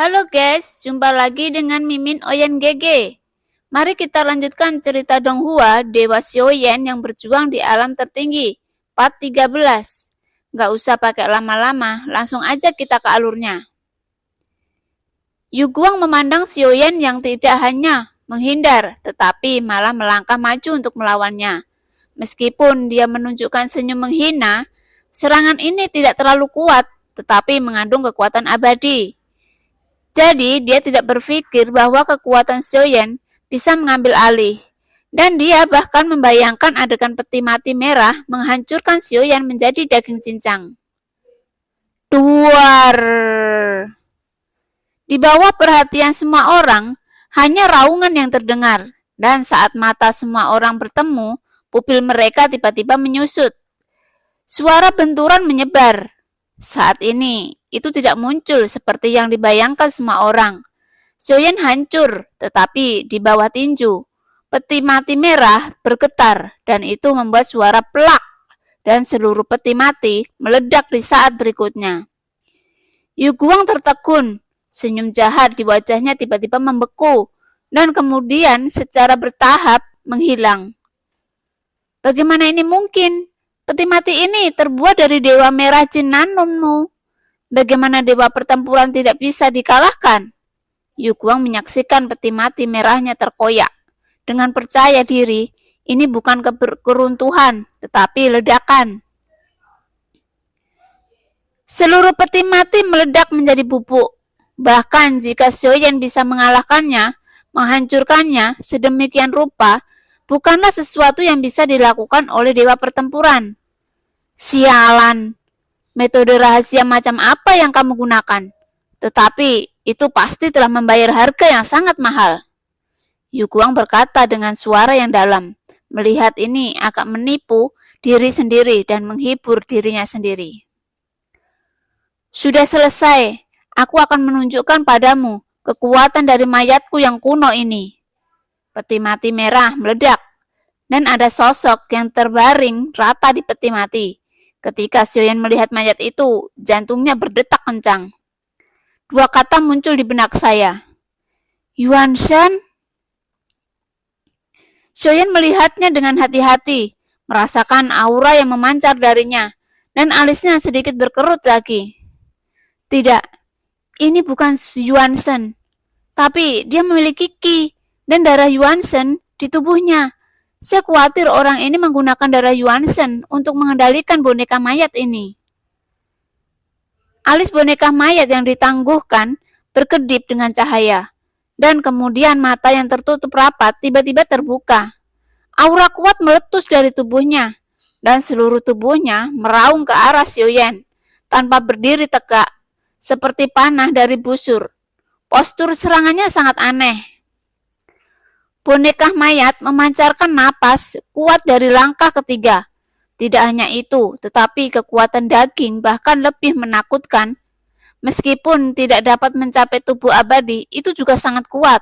Halo guys, jumpa lagi dengan Mimin Oyen GG. Mari kita lanjutkan cerita Donghua, Dewa Xiaoyan yang berjuang di alam tertinggi. Part 13. Nggak usah pakai lama-lama, langsung aja kita ke alurnya. Yu Guang memandang Xiaoyan yang tidak hanya menghindar, tetapi malah melangkah maju untuk melawannya. Meskipun dia menunjukkan senyum menghina, serangan ini tidak terlalu kuat, tetapi mengandung kekuatan abadi. Jadi, dia tidak berpikir bahwa kekuatan Xiaoyan bisa mengambil alih. Dan dia bahkan membayangkan adegan peti mati merah menghancurkan Xiaoyan menjadi daging cincang. Duar! Di bawah perhatian semua orang, hanya raungan yang terdengar. Dan saat mata semua orang bertemu, pupil mereka tiba-tiba menyusut. Suara benturan menyebar. Saat ini, itu tidak muncul seperti yang dibayangkan semua orang. Xiaoyan hancur, tetapi di bawah tinju. Peti mati merah bergetar, dan itu membuat suara plak, dan seluruh peti mati meledak di saat berikutnya. Yu Guang tertekun, senyum jahat di wajahnya tiba-tiba membeku, dan kemudian secara bertahap menghilang. Bagaimana ini mungkin? Peti mati ini terbuat dari dewa merah Jin Nanunmu. Bagaimana dewa pertempuran tidak bisa dikalahkan? Yu Guang menyaksikan peti mati merahnya terkoyak. Dengan percaya diri, ini bukan keruntuhan, tetapi ledakan. Seluruh peti mati meledak menjadi bubuk. Bahkan jika Xiaoyan bisa mengalahkannya, menghancurkannya sedemikian rupa, bukanlah sesuatu yang bisa dilakukan oleh dewa pertempuran. Sialan, metode rahasia macam apa yang kamu gunakan? Tetapi itu pasti telah membayar harga yang sangat mahal. Yu Guang berkata dengan suara yang dalam. Melihat ini agak menipu diri sendiri dan menghibur dirinya sendiri. Sudah selesai, aku akan menunjukkan padamu kekuatan dari mayatku yang kuno ini. Peti mati merah meledak, dan ada sosok yang terbaring rata di peti mati. Ketika Xiaoyan melihat mayat itu, jantungnya berdetak kencang. Dua kata muncul di benak saya. Yuan Shen? Xiaoyan melihatnya dengan hati-hati, merasakan aura yang memancar darinya, dan alisnya sedikit berkerut lagi. Tidak, ini bukan Yuan Shen, tapi dia memiliki Qi dan darah Yuan Shen di tubuhnya. Saya khawatir orang ini menggunakan darah Yuan Shen untuk mengendalikan boneka mayat ini. Alis boneka mayat yang ditangguhkan berkedip dengan cahaya, dan kemudian mata yang tertutup rapat tiba-tiba terbuka. Aura kuat meletus dari tubuhnya, dan seluruh tubuhnya meraung ke arah Xiaoyan, tanpa berdiri tegak, seperti panah dari busur. Postur serangannya sangat aneh. Boneka mayat memancarkan napas kuat dari langkah ketiga. Tidak hanya itu, tetapi kekuatan daging bahkan lebih menakutkan. Meskipun tidak dapat mencapai tubuh abadi, itu juga sangat kuat.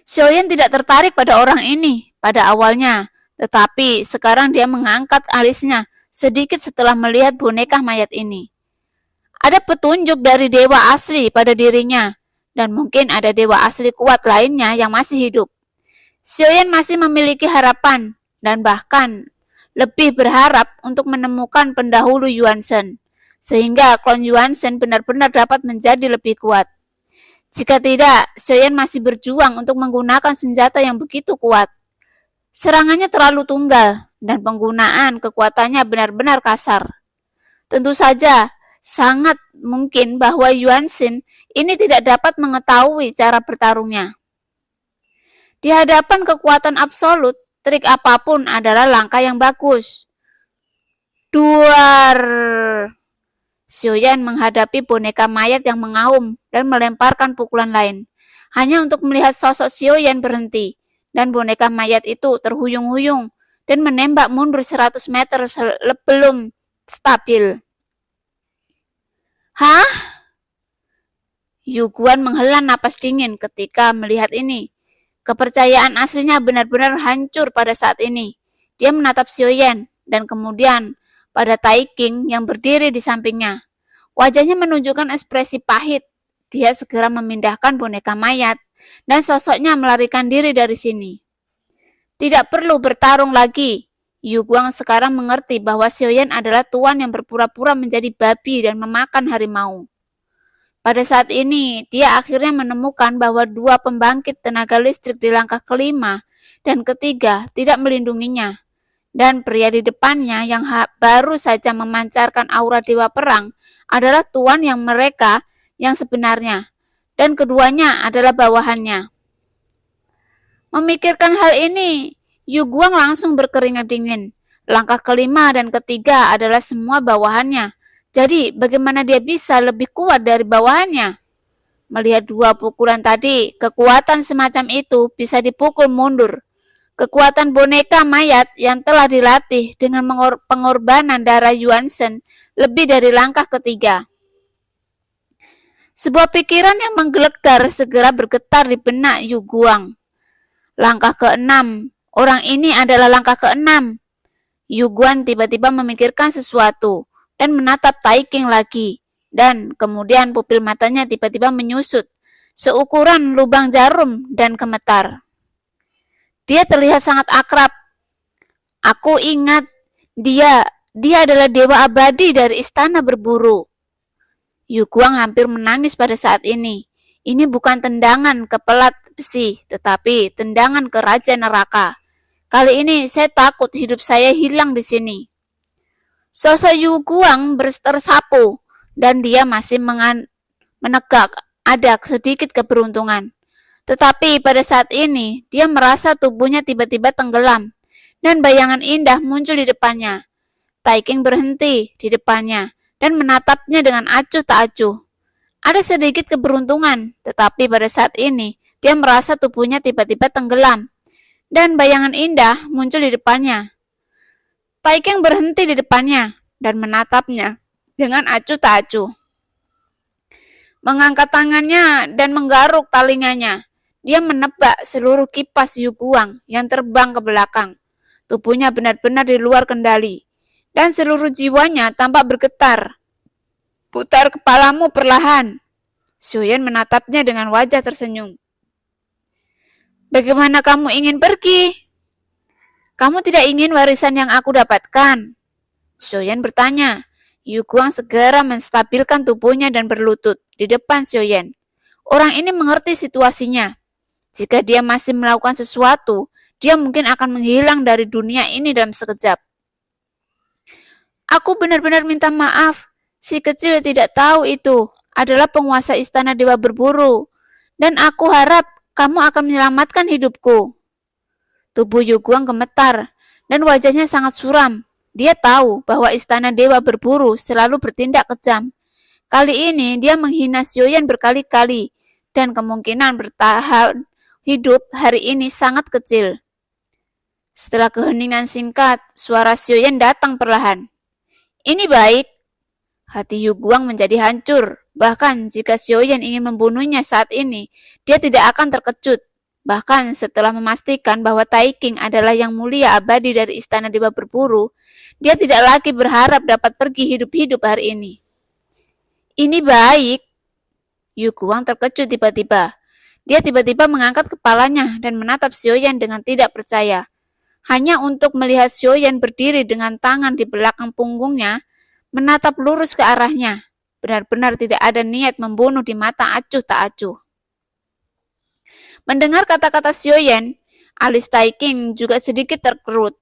Xiaoyan tidak tertarik pada orang ini pada awalnya, tetapi sekarang dia mengangkat alisnya sedikit setelah melihat boneka mayat ini. Ada petunjuk dari dewa asli pada dirinya, dan mungkin ada dewa asli kuat lainnya yang masih hidup. Xiaoyan masih memiliki harapan, dan bahkan lebih berharap untuk menemukan pendahulu Yuan Shen, sehingga klon Yuan Shen benar-benar dapat menjadi lebih kuat. Jika tidak, Xiaoyan masih berjuang untuk menggunakan senjata yang begitu kuat. Serangannya terlalu tunggal, dan penggunaan kekuatannya benar-benar kasar. Tentu saja, sangat mungkin bahwa Yuan Shen ini tidak dapat mengetahui cara bertarungnya. Di hadapan kekuatan absolut, trik apapun adalah langkah yang bagus. Duar! Xiaoyan menghadapi boneka mayat yang mengaum dan melemparkan pukulan lain, hanya untuk melihat sosok Xiaoyan berhenti, dan boneka mayat itu terhuyung-huyung dan menembak mundur 100 meter sebelum stabil. Hah? Yu Guang menghela napas dingin ketika melihat ini. Kepercayaan aslinya benar-benar hancur pada saat ini. Dia menatap Xiaoyan dan kemudian pada Tai King yang berdiri di sampingnya. Wajahnya menunjukkan ekspresi pahit Dia segera memindahkan boneka mayat dan sosoknya melarikan diri dari sini. Tidak perlu bertarung lagi. Yu Guang sekarang mengerti bahwa Xiaoyan adalah tuan yang berpura-pura menjadi babi dan memakan harimau. Pada saat ini, dia akhirnya menemukan bahwa dua pembangkit tenaga listrik di langkah kelima dan ketiga tidak melindunginya. Dan pria di depannya yang baru saja memancarkan aura dewa perang adalah tuan yang mereka yang sebenarnya. Dan keduanya adalah bawahannya. Memikirkan hal ini, Yu Guang langsung berkeringat dingin. Langkah kelima dan ketiga adalah semua bawahannya. Jadi, bagaimana dia bisa lebih kuat dari bawahannya? Melihat dua pukulan tadi, kekuatan semacam itu bisa dipukul mundur. Kekuatan boneka mayat yang telah dilatih dengan pengorbanan darah Yuan Shen lebih dari langkah ketiga. Sebuah pikiran yang menggelegar segera bergetar di benak Yu Guang. Langkah keenam. Orang ini adalah langkah keenam. Yu Guan tiba-tiba memikirkan sesuatu dan menatap Tai King lagi. Dan kemudian pupil matanya tiba-tiba menyusut, seukuran lubang jarum dan gemetar. Dia terlihat sangat akrab. Aku ingat dia adalah dewa abadi dari istana berburu. Yu Guang hampir menangis pada saat ini. Ini bukan tendangan ke pelat besi, tetapi tendangan ke raja neraka. Kali ini saya takut hidup saya hilang di sini. Sosok Yu Guang tersapu dan dia masih menegak ada sedikit keberuntungan. Tetapi pada saat ini dia merasa tubuhnya tiba-tiba tenggelam dan bayangan indah muncul di depannya. Tai King berhenti di depannya dan menatapnya dengan acuh tak acuh. Ada sedikit keberuntungan, tetapi pada saat ini dia merasa tubuhnya tiba-tiba tenggelam dan bayangan indah muncul di depannya. Tai King berhenti di depannya dan menatapnya dengan acuh tak acuh. Mengangkat tangannya dan menggaruk talinganya. Dia menebak seluruh kipas Yu Guang yang terbang ke belakang. Tubuhnya benar-benar di luar kendali dan seluruh jiwanya tampak bergetar. Putar kepalamu perlahan. Xiaoyan menatapnya dengan wajah tersenyum. Bagaimana kamu ingin pergi? Kamu tidak ingin warisan yang aku dapatkan? Xiaoyan bertanya. Yu Guang segera menstabilkan tubuhnya dan berlutut di depan Xiaoyan. Orang ini mengerti situasinya. Jika dia masih melakukan sesuatu, dia mungkin akan menghilang dari dunia ini dalam sekejap. Aku benar-benar minta maaf. Si kecil tidak tahu itu adalah penguasa istana dewa berburu. Dan aku harap kamu akan menyelamatkan hidupku. Tubuh Yu Guang gemetar dan wajahnya sangat suram. Dia tahu bahwa istana dewa berburu selalu bertindak kejam. Kali ini dia menghina Xiaoyan berkali-kali dan kemungkinan bertahan hidup hari ini sangat kecil. Setelah keheningan singkat, suara Xiaoyan datang perlahan. Ini baik. Hati Yu Guang menjadi hancur. Bahkan jika Xiaoyan ingin membunuhnya saat ini, dia tidak akan terkejut. Bahkan setelah memastikan bahwa Tai King adalah yang mulia abadi dari istana dewa berburu, dia tidak lagi berharap dapat pergi hidup-hidup hari ini. Ini baik. Yu Guang terkejut tiba-tiba. Dia tiba-tiba mengangkat kepalanya dan menatap Xiaoyan dengan tidak percaya. Hanya untuk melihat Xiaoyan berdiri dengan tangan di belakang punggungnya, menatap lurus ke arahnya. Benar-benar tidak ada niat membunuh di mata acuh tak acuh. Mendengar kata-kata Xiaoyan, alis Tai King juga sedikit terkerut.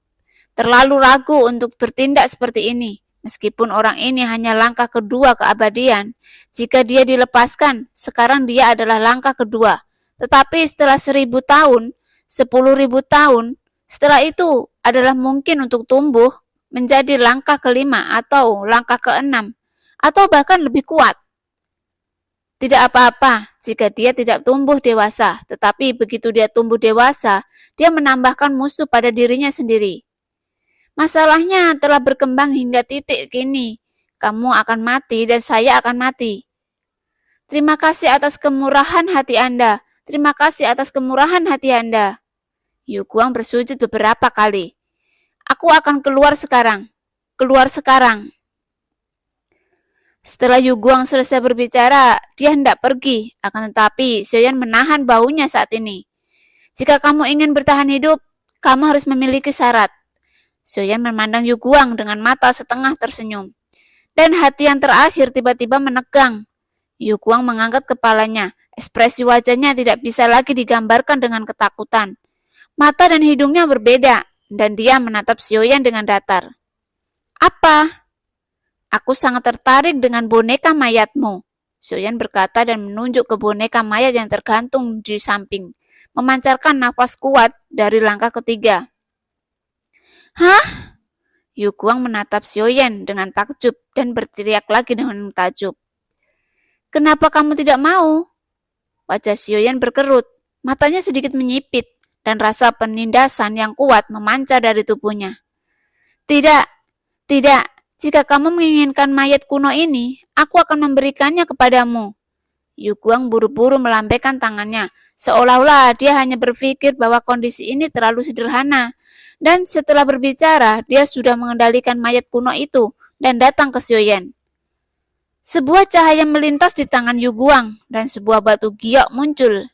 Terlalu ragu untuk bertindak seperti ini. Meskipun orang ini hanya langkah kedua keabadian, jika dia dilepaskan, sekarang dia adalah langkah kedua. Tetapi setelah 1000 tahun, 10.000 tahun, setelah itu adalah mungkin untuk tumbuh menjadi langkah kelima atau langkah keenam, atau bahkan lebih kuat. Tidak apa-apa jika dia tidak tumbuh dewasa, tetapi begitu dia tumbuh dewasa, dia menambahkan musuh pada dirinya sendiri. Masalahnya telah berkembang hingga titik kini. Kamu akan mati dan saya akan mati. Terima kasih atas kemurahan hati Anda. Terima kasih atas kemurahan hati Anda. Yu Guang bersujud beberapa kali. Aku akan keluar sekarang. Keluar sekarang. Setelah Yu Guang selesai berbicara, dia hendak pergi, akan tetapi Xiaoyan menahan bahunya saat ini. Jika kamu ingin bertahan hidup, kamu harus memiliki syarat. Xiaoyan memandang Yu Guang dengan mata setengah tersenyum. Dan hati yang terakhir tiba-tiba menegang. Yu Guang mengangkat kepalanya. Ekspresi wajahnya tidak bisa lagi digambarkan dengan ketakutan. Mata dan hidungnya berbeda, dan dia menatap Xiaoyan dengan datar. Apa? Aku sangat tertarik dengan boneka mayatmu. Xiaoyan berkata dan menunjuk ke boneka mayat yang tergantung di samping, memancarkan nafas kuat dari langkah ketiga. Hah? Yu Guang menatap Xiaoyan dengan takjub dan berteriak lagi dengan takjub. Kenapa kamu tidak mau? Wajah Xiaoyan berkerut, matanya sedikit menyipit, dan rasa penindasan yang kuat memancar dari tubuhnya. Tidak, tidak, jika kamu menginginkan mayat kuno ini, aku akan memberikannya kepadamu. Yu Guang buru-buru melambaikan tangannya, seolah-olah dia hanya berpikir bahwa kondisi ini terlalu sederhana. Dan setelah berbicara, dia sudah mengendalikan mayat kuno itu dan datang ke Xiaoyan. Sebuah cahaya melintas di tangan Yu Guang dan sebuah batu giok muncul.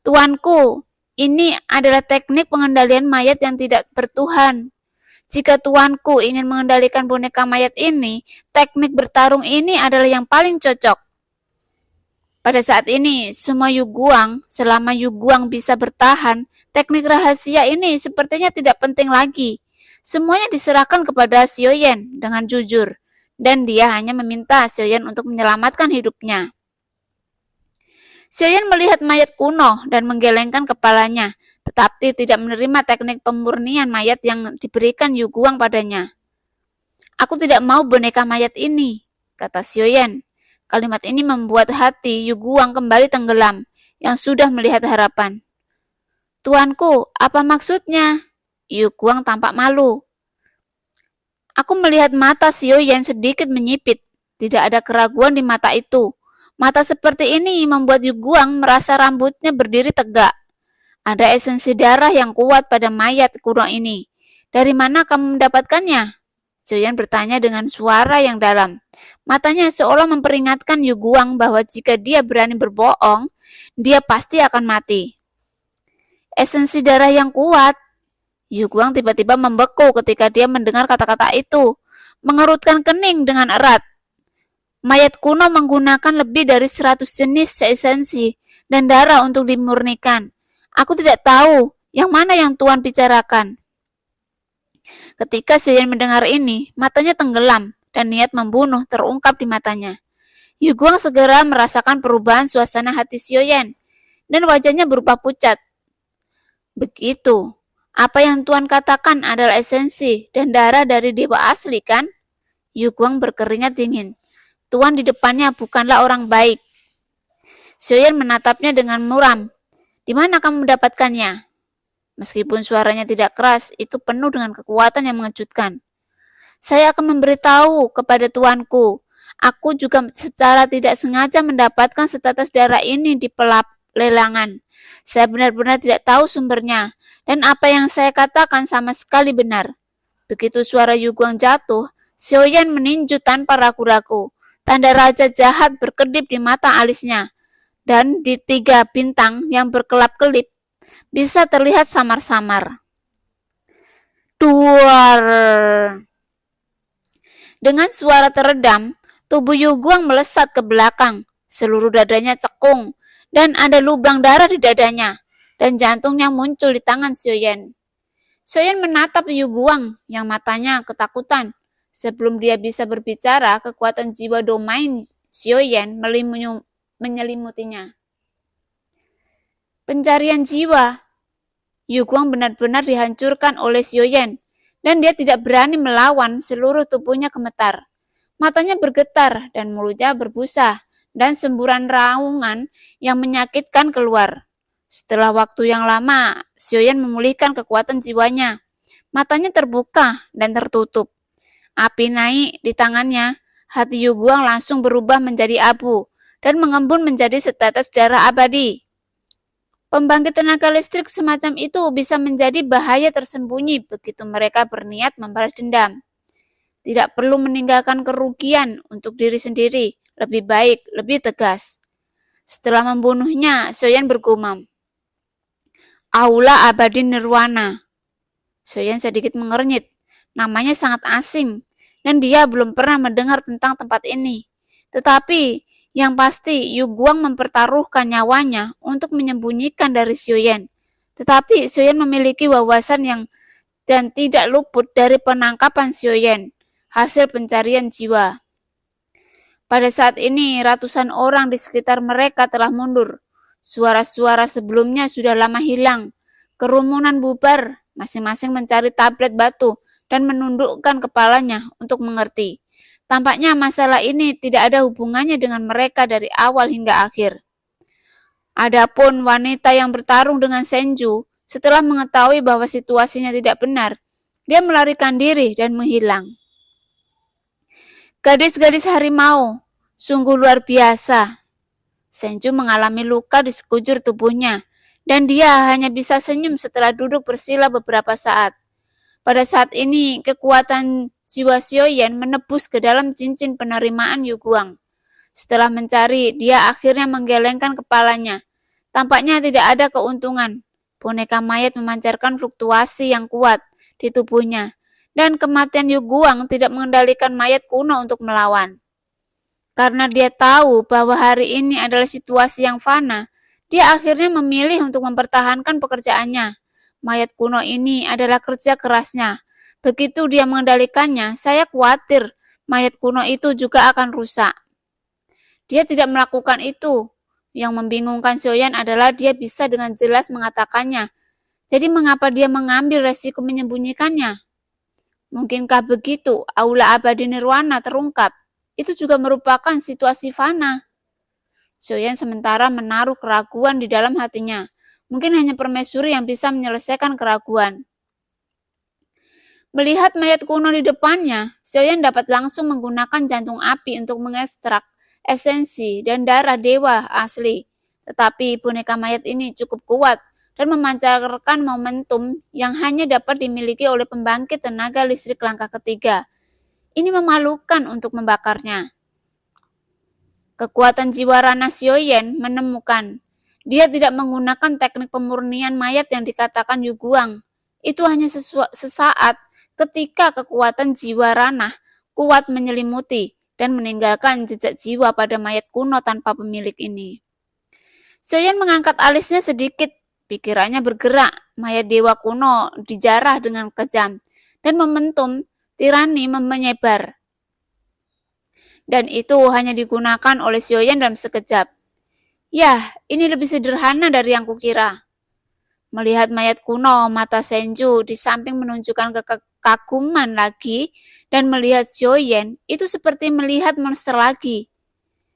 Tuanku, ini adalah teknik pengendalian mayat yang tidak bertuhan. Jika tuanku ingin mengendalikan boneka mayat ini, teknik bertarung ini adalah yang paling cocok. Pada saat ini, selama Yu Guang bisa bertahan, teknik rahasia ini sepertinya tidak penting lagi. Semuanya diserahkan kepada Xiaoyan dengan jujur, dan dia hanya meminta Xiaoyan untuk menyelamatkan hidupnya. Xiaoyan melihat mayat kuno dan menggelengkan kepalanya, tetapi tidak menerima teknik pemurnian mayat yang diberikan Yu Guang padanya. Aku tidak mau boneka mayat ini, kata Xiaoyan. Kalimat ini membuat hati Yu Guang kembali tenggelam, yang sudah melihat harapan. Tuanku, apa maksudnya? Yu Guang tampak malu. Aku melihat mata Xiaoyan sedikit menyipit. Tidak ada keraguan di mata itu. Mata seperti ini membuat Yu Guang merasa rambutnya berdiri tegak. Ada esensi darah yang kuat pada mayat kuno ini. Dari mana kamu mendapatkannya? Xiaoyan bertanya dengan suara yang dalam. Matanya seolah memperingatkan Yu Guang bahwa jika dia berani berbohong, dia pasti akan mati. Esensi darah yang kuat. Yu Guang tiba-tiba membeku ketika dia mendengar kata-kata itu, mengerutkan kening dengan erat. Mayat kuno menggunakan lebih dari 100 jenis esensi dan darah untuk dimurnikan. Aku tidak tahu yang mana yang Tuan bicarakan. Ketika Xiaoyan mendengar ini, matanya tenggelam dan niat membunuh terungkap di matanya. Yu Guang segera merasakan perubahan suasana hati Xiaoyan dan wajahnya berubah pucat. Begitu, apa yang Tuan katakan adalah esensi dan darah dari dewa asli, kan? Yu Guang berkeringat dingin. Tuan di depannya bukanlah orang baik. Xiaoyan menatapnya dengan muram. Di mana kamu mendapatkannya? Meskipun suaranya tidak keras, itu penuh dengan kekuatan yang mengejutkan. Saya akan memberitahu kepada tuanku. Aku juga secara tidak sengaja mendapatkan setetes darah ini di pelap lelangan. Saya benar-benar tidak tahu sumbernya, dan apa yang saya katakan sama sekali benar. Begitu suara Yu Guang jatuh, Xiaoyan meninju tanpa ragu-ragu. Tanda raja jahat berkedip di mata alisnya, dan di 3 bintang yang berkelap-kelip bisa terlihat samar-samar. Duar. Dengan suara teredam, tubuh Yu Guang melesat ke belakang. Seluruh dadanya cekung, dan ada lubang darah di dadanya, dan jantungnya muncul di tangan Xiaoyan. Xiaoyan menatap Yu Guang yang matanya ketakutan. Sebelum dia bisa berbicara, kekuatan jiwa domain Xiaoyan menyelimutinya. Pencarian jiwa. Yu Guang benar-benar dihancurkan oleh Xiaoyan, dan dia tidak berani melawan, seluruh tubuhnya gemetar. Matanya bergetar dan mulutnya berbusa, dan semburan raungan yang menyakitkan keluar. Setelah waktu yang lama, Xiaoyan memulihkan kekuatan jiwanya. Matanya terbuka dan tertutup. Api naik di tangannya, hati Yu Guang langsung berubah menjadi abu, dan mengembun menjadi setetes darah abadi. Pembangkit tenaga listrik semacam itu bisa menjadi bahaya tersembunyi begitu mereka berniat membalas dendam. Tidak perlu meninggalkan kerugian untuk diri sendiri. Lebih baik, lebih tegas. Setelah membunuhnya, Soyan bergumam, Aula Abadi Nirwana. Soyan sedikit mengernyit. Namanya sangat asing, dan dia belum pernah mendengar tentang tempat ini. Tetapi, yang pasti Yu Guang mempertaruhkan nyawanya untuk menyembunyikan dari Xiuyan. Tetapi Xiuyan memiliki wawasan yang dan tidak luput dari penangkapan Xiuyan, hasil pencarian jiwa. Pada saat ini, ratusan orang di sekitar mereka telah mundur. Suara-suara sebelumnya sudah lama hilang. Kerumunan bubar, masing-masing mencari tablet batu dan menundukkan kepalanya untuk mengerti. Tampaknya masalah ini tidak ada hubungannya dengan mereka dari awal hingga akhir. Adapun wanita yang bertarung dengan Senju, setelah mengetahui bahwa situasinya tidak benar, dia melarikan diri dan menghilang. Gadis-gadis harimau, sungguh luar biasa. Senju mengalami luka di sekujur tubuhnya, dan dia hanya bisa senyum setelah duduk bersila beberapa saat. Pada saat ini, kekuatan jiwa Xiuyan menebus ke dalam cincin penerimaan Yu Guang. Setelah mencari, dia akhirnya menggelengkan kepalanya. Tampaknya tidak ada keuntungan. Boneka mayat memancarkan fluktuasi yang kuat di tubuhnya, dan kematian Yu Guang tidak mengendalikan mayat kuno untuk melawan. Karena dia tahu bahwa hari ini adalah situasi yang fana, dia akhirnya memilih untuk mempertahankan pekerjaannya. Mayat kuno ini adalah kerja kerasnya. Begitu dia mengendalikannya, saya khawatir mayat kuno itu juga akan rusak. Dia tidak melakukan itu. Yang membingungkan Xiuyan adalah dia bisa dengan jelas mengatakannya. Jadi mengapa dia mengambil resiko menyembunyikannya? Mungkinkah begitu Aula Abadi Nirwana terungkap? Itu juga merupakan situasi fana. Xiuyan sementara menaruh keraguan di dalam hatinya. Mungkin hanya permaisuri yang bisa menyelesaikan keraguan. Melihat mayat kuno di depannya, Xiuyan dapat langsung menggunakan jantung api untuk mengekstrak esensi dan darah dewa asli. Tetapi boneka mayat ini cukup kuat dan memancarkan momentum yang hanya dapat dimiliki oleh pembangkit tenaga listrik langkah ketiga. Ini memalukan untuk membakarnya. Kekuatan jiwa Rana Xiuyan menemukan dia tidak menggunakan teknik pemurnian mayat yang dikatakan Yu Guang. Itu hanya sesaat ketika kekuatan jiwa Rana kuat menyelimuti dan meninggalkan jejak jiwa pada mayat kuno tanpa pemilik ini. Xiuyan mengangkat alisnya sedikit. Pikirannya bergerak, mayat dewa kuno dijarah dengan kejam, dan momentum tirani menyebar. Dan itu hanya digunakan oleh Xiuyan dalam sekejap. Yah, ini lebih sederhana dari yang kukira. Melihat mayat kuno, mata Senju di samping menunjukkan kekaguman lagi, dan melihat Xiuyan itu seperti melihat monster lagi.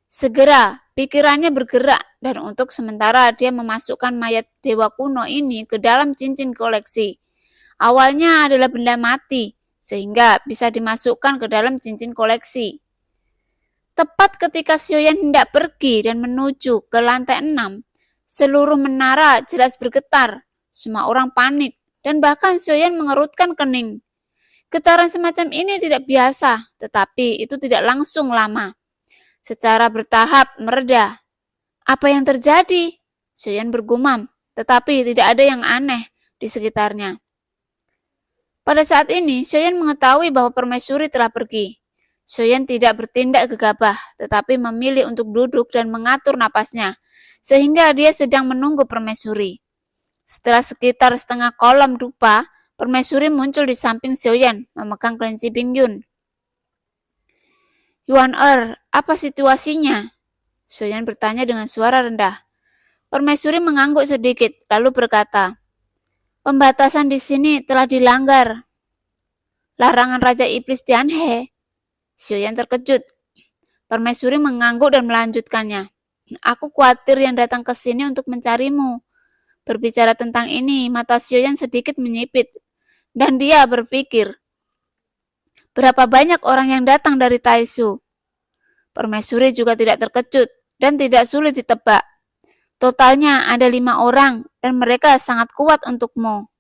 Segera, pikirannya bergerak, dan untuk sementara dia memasukkan mayat dewa kuno ini ke dalam cincin koleksi. Awalnya adalah benda mati, sehingga bisa dimasukkan ke dalam cincin koleksi. Tepat ketika Xiuyan hendak pergi dan menuju ke lantai 6, seluruh menara jelas bergetar. Semua orang panik, dan bahkan Xiuyan mengerutkan kening. Getaran semacam ini tidak biasa, tetapi itu tidak langsung lama. Secara bertahap mereda. Apa yang terjadi? Xiuyan bergumam, tetapi tidak ada yang aneh di sekitarnya. Pada saat ini, Xiuyan mengetahui bahwa permaisuri telah pergi. Xiuyan tidak bertindak gegabah, tetapi memilih untuk duduk dan mengatur napasnya, sehingga dia sedang menunggu permaisuri. Setelah sekitar setengah kolam dupa, permaisuri muncul di samping Xiuyan, memegang kelinci Bingyun. Yuan apa situasinya? Xiuyan bertanya dengan suara rendah. Permaisuri mengangguk sedikit, lalu berkata, pembatasan di sini telah dilanggar. Larangan Raja Iblis Tianhe. Xiuyan terkejut. Permaisuri mengangguk dan melanjutkannya. Aku khawatir yang datang ke sini untuk mencarimu. Berbicara tentang ini, mata Xiuyan sedikit menyipit. Dan dia berpikir, berapa banyak orang yang datang dari Taishu? Permaisuri juga tidak terkejut dan tidak sulit ditebak. Totalnya ada 5 orang dan mereka sangat kuat untukmu.